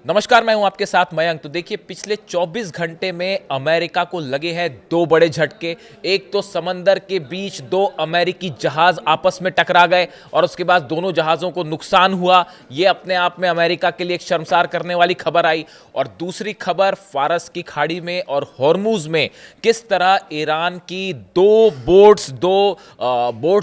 नमस्कार, मैं हूं आपके साथ मयंक। तो देखिए, पिछले 24 घंटे में अमेरिका को लगे हैं दो बड़े झटके। एक तो समंदर के बीच दो अमेरिकी जहाज आपस में टकरा गए और उसके बाद दोनों जहाज़ों को नुकसान हुआ। ये अपने आप में अमेरिका के लिए एक शर्मसार करने वाली खबर आई। और दूसरी खबर, फारस की खाड़ी में और हॉर्मूज में किस तरह ईरान की दो बोट्स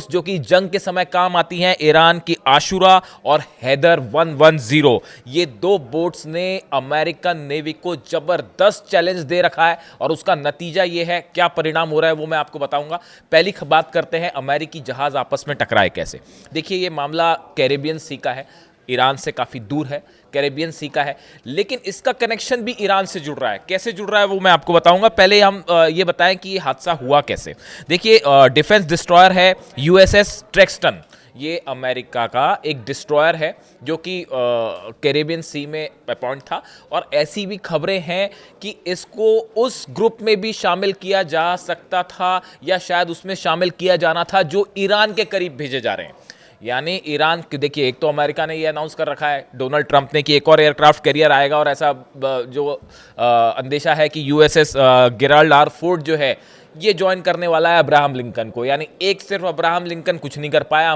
जो कि जंग के समय काम आती हैं, ईरान की आशुरा और हैदर 110, ये दो बोट्स ने अमेरिकन नेवी को जबरदस्त चैलेंज दे रखा है। और उसका नतीजा यह है, क्या परिणाम हो रहा है वो मैं आपको बताऊंगा। पहली बात करते हैं अमेरिकी जहाज आपस में टकराए कैसे। देखिए, ये मामला कैरेबियन सी का है, ईरान से काफ़ी दूर है, कैरेबियन सी का है, लेकिन इसका कनेक्शन भी ईरान से जुड़ रहा है। कैसे जुड़ रहा है वो मैं आपको बताऊंगा। पहले हम ये बताएं कि ये हादसा हुआ कैसे। देखिए, डिफेंस डिस्ट्रॉयर है यूएसएस ट्रेक्सटन। ये अमेरिका का एक डिस्ट्रॉयर है जो कि कैरेबियन सी में अपॉइंट था। और ऐसी भी खबरें हैं कि इसको उस ग्रुप में भी शामिल किया जा सकता था या शायद उसमें शामिल किया जाना था जो ईरान के करीब भेजे जा रहे हैं। यानी ईरान, देखिए, एक तो अमेरिका ने ये अनाउंस कर रखा है, डोनाल्ड ट्रंप ने, कि एक और एयरक्राफ्ट कैरियर आएगा। और ऐसा जो अंदेशा है कि यूएसएस गेराल्ड आर फोर्ड जो है ये ज्वाइन करने वाला है अब्राहम लिंकन को। यानी एक सिर्फ अब्राहम लिंकन कुछ नहीं कर पाया,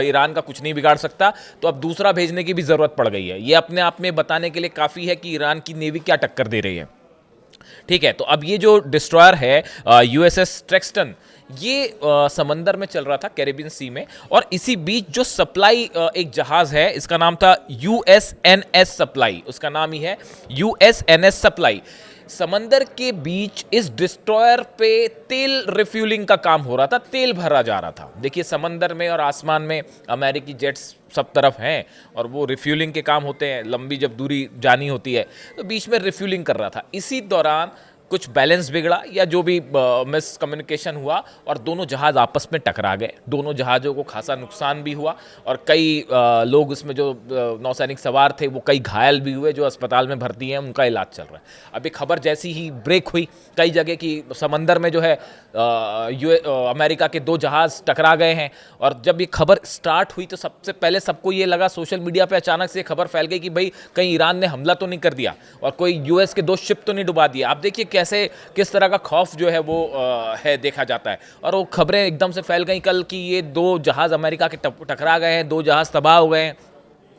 ईरान का कुछ नहीं बिगाड़ सकता, तो अब दूसरा भेजने की भी ज़रूरत पड़ गई है। ये अपने आप में बताने के लिए काफ़ी है कि ईरान की नेवी क्या टक्कर दे रही है। ठीक है, तो अब ये जो डिस्ट्रॉयर है यूएसएस ट्रेक्सटन, ये समंदर में चल रहा था कैरेबियन सी में। और इसी बीच जो सप्लाई एक जहाज है, इसका नाम था यूएसएनएस सप्लाई, उसका नाम ही है यूएसएनएस सप्लाई। समंदर के बीच इस डिस्ट्रॉयर पे तेल रिफ्यूलिंग का काम हो रहा था, तेल भरा जा रहा था। देखिए, समंदर में और आसमान में अमेरिकी जेट्स सब तरफ हैं और वो रिफ्यूलिंग के काम होते हैं। लंबी जब दूरी जानी होती है तो बीच में रिफ्यूलिंग कर रहा था। इसी दौरान कुछ बैलेंस बिगड़ा या जो भी मिसकम्युनिकेशन हुआ और दोनों जहाज़ आपस में टकरा गए। दोनों जहाज़ों को खासा नुकसान भी हुआ और कई लोग उसमें जो नौसैनिक सवार थे वो कई घायल भी हुए, जो अस्पताल में भर्ती हैं, उनका इलाज चल रहा है। अभी खबर जैसी ही ब्रेक हुई कई जगह की समंदर में जो है अमेरिका के दो जहाज़ टकरा गए हैं। और जब ये खबर स्टार्ट हुई तो सबसे पहले सबको ये लगा, सोशल मीडिया पे अचानक से खबर फैल गई कि भाई कहीं ईरान ने हमला तो नहीं कर दिया और कोई यूएस के दो शिप तो नहीं डुबा दिया। आप देखिए कैसे किस तरह का खौफ जो है वो है देखा जाता है। और वो खबरें एकदम से फैल गई कल कि ये दो जहाज़ अमेरिका के टकरा गए हैं, दो जहाज़ तबाह हो गए हैं,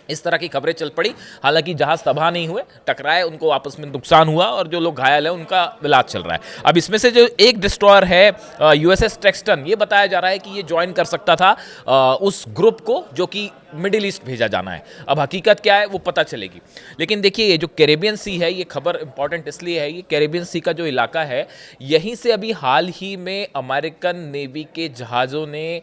इस तरह की खबरें चल पड़ी। हालांकि जहाज तबाह नहीं हुए, टकराए, उनको आपस में नुकसान हुआ और जो लोग घायल हैं उनका इलाज चल रहा है। अब इसमें से जो एक डिस्ट्रॉयर है यूएसएस ट्रेक्सटन, ये बताया जा रहा है कि ये ज्वाइन कर सकता था उस ग्रुप को जो कि मिडिल ईस्ट भेजा जाना है। अब हकीकत क्या है वो पता चलेगी। लेकिन देखिए, ये जो कैरेबियन सी है, ये खबर इंपॉर्टेंट इसलिए है, ये कैरेबियन सी का जो इलाका है, यहीं से अभी हाल ही में अमेरिकन नेवी के जहाज़ों ने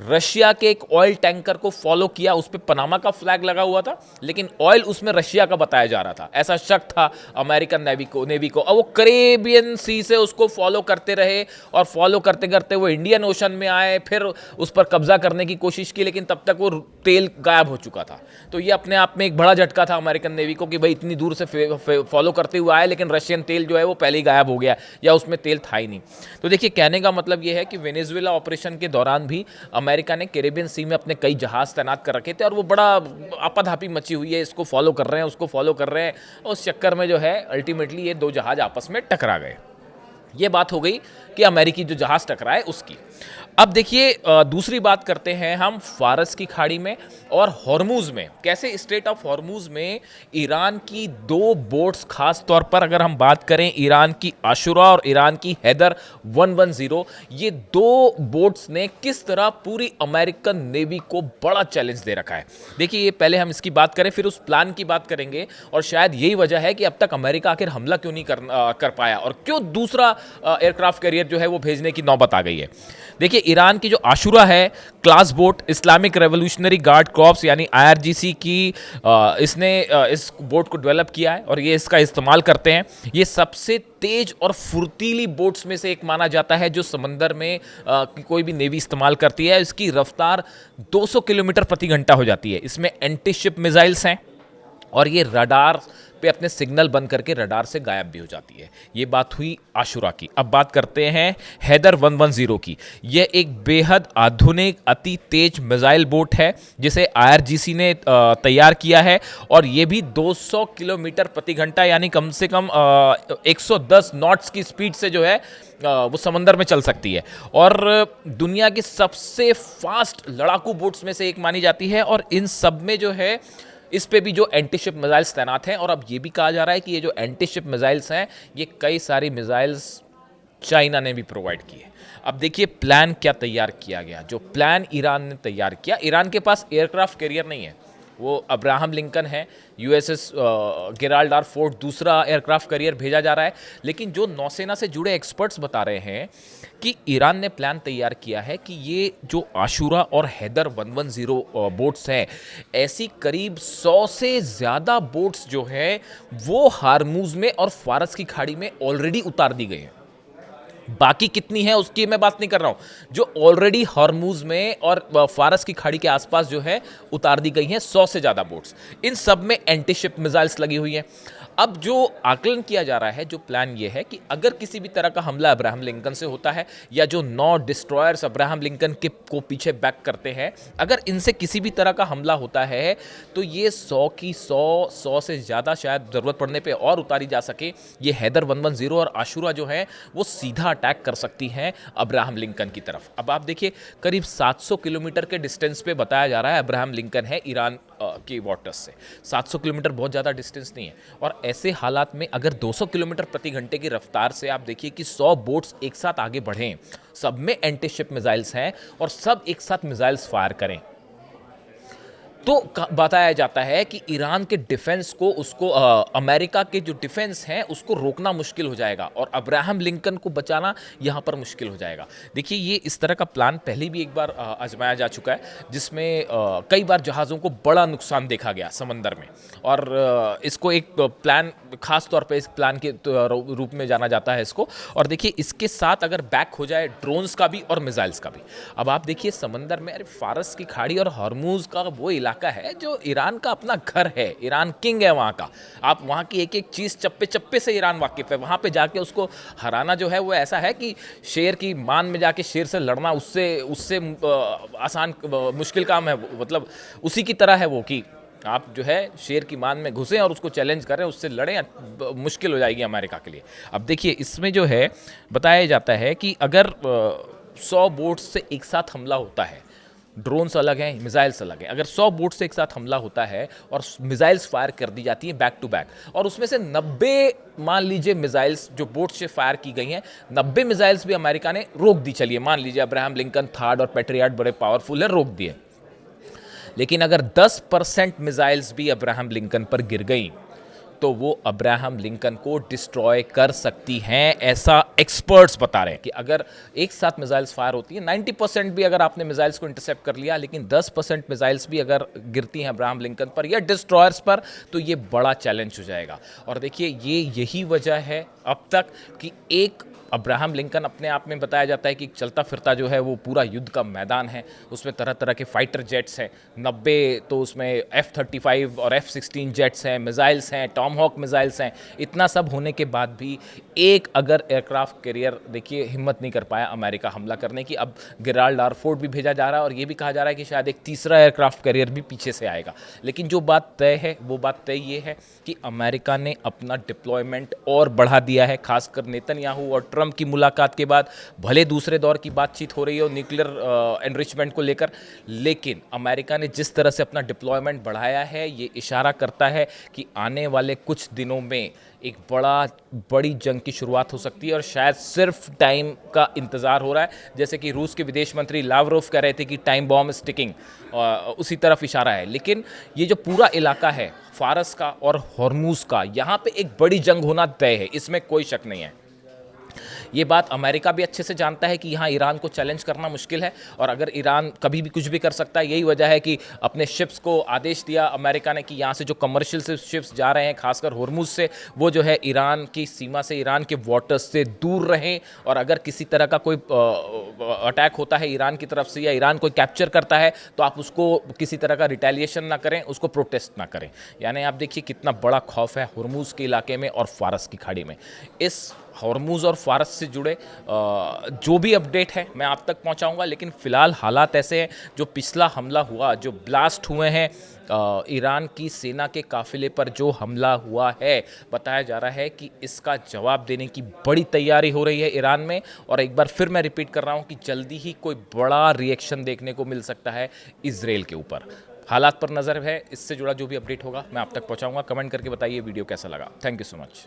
रशिया के एक ऑयल टैंकर को फॉलो किया। उस पर पनामा का फ्लैग लगा हुआ था, लेकिन ऑयल उसमें रशिया का बताया जा रहा था, ऐसा शक था अमेरिकन नेवी को। और वो कैरेबियन सी से उसको फॉलो करते रहे और फॉलो करते करते वो इंडियन ओशन में आए, फिर उस पर कब्जा करने की कोशिश की, लेकिन तब तक वो तेल गायब हो चुका था। तो ये अपने आप में एक बड़ा झटका था अमेरिकन नेवी को कि भाई इतनी दूर से फॉलो करते हुए आए, लेकिन रशियन तेल जो है वो पहले ही गायब हो गया या उसमें तेल था ही नहीं। तो देखिए, कहने का मतलब ये है कि वेनेजुएला ऑपरेशन के दौरान भी अमेरिका ने कैरेबियन सी में अपने कई जहाज तैनात कर रखे थे और वो बड़ा आपाधापी मची हुई है, इसको फॉलो कर रहे हैं, उसको फॉलो कर रहे हैं। उस चक्कर में जो है अल्टीमेटली ये दो जहाज आपस में टकरा गए। ये बात हो गई कि अमेरिकी जो जहाज टकराए उसकी। अब देखिए, दूसरी बात करते हैं हम फारस की खाड़ी में और हॉर्मूज में। कैसे स्ट्रेट ऑफ हॉर्मूज में ईरान की दो बोट्स, खास तौर पर अगर हम बात करें ईरान की आशुरा और ईरान की हैदर 110, ये दो बोट्स ने किस तरह पूरी अमेरिकन नेवी को बड़ा चैलेंज दे रखा है। देखिए, ये पहले हम इसकी बात करें, फिर उस प्लान की बात करेंगे और शायद यही वजह है कि अब तक अमेरिका आखिर हमला क्यों नहीं कर पाया और क्यों दूसरा एयरक्राफ्ट कैरियर जो है वो भेजने की नौबत आ गई है। देखिए, ईरान की जो आशुरा है class boat, Islamic revolutionary guard corps यानी आईआरजीसी की, इसने इस बोट को डेवलप किया है और ये इसका इस्तेमाल करते हैं। ये सबसे तेज और फुर्तीली बोट्स में से एक माना जाता है जो समंदर में कोई भी नेवी इस्तेमाल करती है। इसकी रफ्तार 200 किलोमीटर प्रति घंटा हो जाती है। इसमें एंटी शिप मिसाइल्स हैं और ये रडार पे अपने सिग्नल बंद करके रडार से गायब भी हो जाती है। ये बात हुई आशुरा की। अब बात करते हैं हैदर 110 की। यह एक बेहद आधुनिक अति तेज मिसाइल बोट है जिसे आईआरजीसी ने तैयार किया है, और ये भी 200 किलोमीटर प्रति घंटा यानी कम से कम 110 नॉट्स की स्पीड से जो है वो समंदर में चल सकती है, और दुनिया की सबसे फास्ट लड़ाकू बोट्स में से एक मानी जाती है। और इन सब में जो है इस पे भी जो एंटी शिप मिसाइल्स तैनात हैं, और अब ये भी कहा जा रहा है कि ये जो एंटी शिप मिसाइल्स हैं ये कई सारी मिसाइल्स चाइना ने भी प्रोवाइड की है। अब देखिए प्लान क्या तैयार किया गया। जो प्लान ईरान ने तैयार किया, ईरान के पास एयरक्राफ्ट कैरियर नहीं है, वो अब्राहम लिंकन है, यूएसएस गेराल्ड आर फोर्ड दूसरा एयरक्राफ्ट कैरियर भेजा जा रहा है। लेकिन जो नौसेना से जुड़े एक्सपर्ट्स बता रहे हैं कि ईरान ने प्लान तैयार किया है कि ये जो आशुरा और हैदर 110 बोट्स हैं, ऐसी करीब 100 से ज़्यादा बोट्स जो है वो हार्मूज में और फारस की खाड़ी में ऑलरेडी उतार दी गई हैं। बाकी कितनी है उसकी मैं बात नहीं कर रहा हूं, जो ऑलरेडी हॉर्मूज में और फारस की खाड़ी के आसपास जो है उतार दी गई हैं 100 से ज़्यादा बोट्स। इन सब में एंटी शिप मिसाइल्स लगी हुई हैं। अब जो आकलन किया जा रहा है, जो प्लान ये है कि अगर किसी भी तरह का हमला अब्राहम लिंकन से होता है, या जो 9 डिस्ट्रॉयर्स अब्राहम लिंकन के को पीछे बैक करते हैं, अगर इनसे किसी भी तरह का हमला होता है तो ये 100 की 100 से ज़्यादा शायद ज़रूरत पड़ने पे और उतारी जा सके, ये हैदर 110 और आशुरा जो है वो सीधा अटैक कर सकती हैं अब्राहम लिंकन की तरफ। अब आप देखिए करीब 700 किलोमीटर के डिस्टेंस पे बताया जा रहा है अब्राहम लिंकन है ईरान के वाटर्स से। 700 किलोमीटर बहुत ज़्यादा डिस्टेंस नहीं है, और ऐसे हालात में अगर 200 किलोमीटर प्रति घंटे की रफ्तार से आप देखिए कि 100 बोट्स एक साथ आगे बढ़ें, सब में एंटी शिप मिसाइल्स हैं और सब एक साथ मिसाइल्स फायर करें, तो बताया जाता है कि ईरान के डिफेंस को उसको अमेरिका के जो डिफेंस हैं उसको रोकना मुश्किल हो जाएगा, और अब्राहम लिंकन को बचाना यहाँ पर मुश्किल हो जाएगा। देखिए ये इस तरह का प्लान पहले भी एक बार आजमाया जा चुका है, जिसमें कई बार जहाज़ों को बड़ा नुकसान देखा गया समंदर में, और इसको एक प्लान खास तौर पे इस प्लान के रूप में जाना जाता है इसको। और देखिए इसके साथ अगर बैक हो जाए ड्रोन्स का भी और मिसाइल्स का भी। अब आप देखिए समंदर में, अरे फारस की खाड़ी और हॉर्मूज का वो इलाका है जो ईरान का अपना घर है, ईरान किंग है वहाँ का। आप वहाँ की एक एक चीज़ चप्पे चप्पे से ईरान वाकिफ़ है। वहाँ पे जाके उसको हराना जो है वो ऐसा है कि शेर की मान में जाके शेर से लड़ना उससे आसान मुश्किल काम है, मतलब उसी की तरह है वो, कि आप जो है शेर की मान में घुसें और उसको चैलेंज करें, उससे लड़ें, मुश्किल हो जाएगी अमेरिका के लिए। अब देखिए इसमें जो है बताया जाता है कि अगर 100 बोट्स से एक साथ हमला होता है, ड्रोन्स अलग हैं, मिसाइल्स अलग हैं, अगर 100 बोट से एक साथ हमला होता है और मिसाइल्स फायर कर दी जाती हैं बैक टू बैक, और उसमें से 90 मान लीजिए मिसाइल्स जो बोट से फायर की गई हैं, 90 मिसाइल्स भी अमेरिका ने रोक दी। चलिए मान लीजिए अब्राहम लिंकन थर्ड और पैट्रियट बड़े पावरफुल है, रोक दिए। लेकिन अगर 10% मिसाइल्स भी अब्राहम लिंकन पर गिर गई तो वो अब्राहम लिंकन को डिस्ट्रॉय कर सकती हैं, ऐसा एक्सपर्ट्स बता रहे हैं। कि अगर एक साथ मिसाइल्स फायर होती हैं, 90% भी अगर आपने मिसाइल्स को इंटरसेप्ट कर लिया, लेकिन 10% मिसाइल्स भी अगर गिरती हैं अब्राहम लिंकन पर या डिस्ट्रॉयर्स पर, तो ये बड़ा चैलेंज हो जाएगा। और देखिए यही वजह है अब तक कि एक अब्राहम लिंकन अपने आप में बताया जाता है कि चलता फिरता जो है वो पूरा युद्ध का मैदान है। उसमें तरह तरह के फाइटर जेट्स हैं, 90 तो उसमें F-35 और F-16 जेट्स हैं, मिसाइल्स हैं, टॉमहॉक मिसाइल्स हैं। इतना सब होने के बाद भी एक अगर एयरक्राफ्ट कैरियर देखिए हिम्मत नहीं कर पाया अमेरिका हमला करने की। अब गेराल्ड आर फोर्ड भी भेजा जा रहा है, और ये भी कहा जा रहा है कि शायद एक तीसरा एयरक्राफ्ट कैरियर भी पीछे से आएगा। लेकिन जो बात तय है वो बात तय ये है कि अमेरिका ने अपना डिप्लॉयमेंट और बढ़ा दिया है, खासकर नेतन्याहू और ट्रंप की मुलाकात के बाद। भले दूसरे दौर की बातचीत हो रही हो न्यूक्लियर एनरिचमेंट को लेकर, लेकिन अमेरिका ने जिस तरह से अपना डिप्लॉयमेंट बढ़ाया है, ये इशारा करता है कि आने वाले कुछ दिनों में एक बड़ी जंग की शुरुआत हो सकती है, और शायद सिर्फ टाइम का इंतज़ार हो रहा है। जैसे कि रूस के विदेश मंत्री लावरोव कह रहे थे कि टाइम बॉम्ब इज टिकिंग, उसी तरफ इशारा है। लेकिन ये जो पूरा इलाका है फारस का और हॉर्मूज का, यहाँ पे एक बड़ी जंग होना तय है, इसमें कोई शक नहीं है। ये बात अमेरिका भी अच्छे से जानता है कि यहाँ ईरान को चैलेंज करना मुश्किल है, और अगर ईरान कभी भी कुछ भी कर सकता है। यही वजह है कि अपने शिप्स को आदेश दिया अमेरिका ने कि यहाँ से जो कमर्शियल शिप्स जा रहे हैं खासकर होर्मुज से, वो जो है ईरान की सीमा से, ईरान के वाटर्स से दूर रहें। और अगर किसी तरह का कोई अटैक होता है ईरान की तरफ से या ईरान कोई कैप्चर करता है तो आप उसको किसी तरह का रिटेलिएशन ना करें, उसको प्रोटेस्ट ना करें। यानी आप देखिए कितना बड़ा खौफ है हुर्मुज के इलाके में और फारस की खाड़ी में। इस हुर्मुज और फारस से जुड़े जो भी अपडेट है मैं आप तक पहुंचाऊंगा, लेकिन फ़िलहाल हालात ऐसे हैं। जो पिछला हमला हुआ, जो ब्लास्ट हुए हैं ईरान की सेना के काफिले पर जो हमला हुआ है, बताया जा रहा है कि इसका जवाब देने की बड़ी तैयारी हो रही है ईरान में। और एक बार फिर मैं रिपीट कर रहा हूं कि जल्दी ही कोई बड़ा रिएक्शन देखने को मिल सकता है इजराइल के ऊपर। हालात पर नज़र है, इससे जुड़ा जो भी अपडेट होगा मैं आप तक पहुंचाऊंगा। कमेंट करके बताइए वीडियो कैसा लगा। Thank you so much.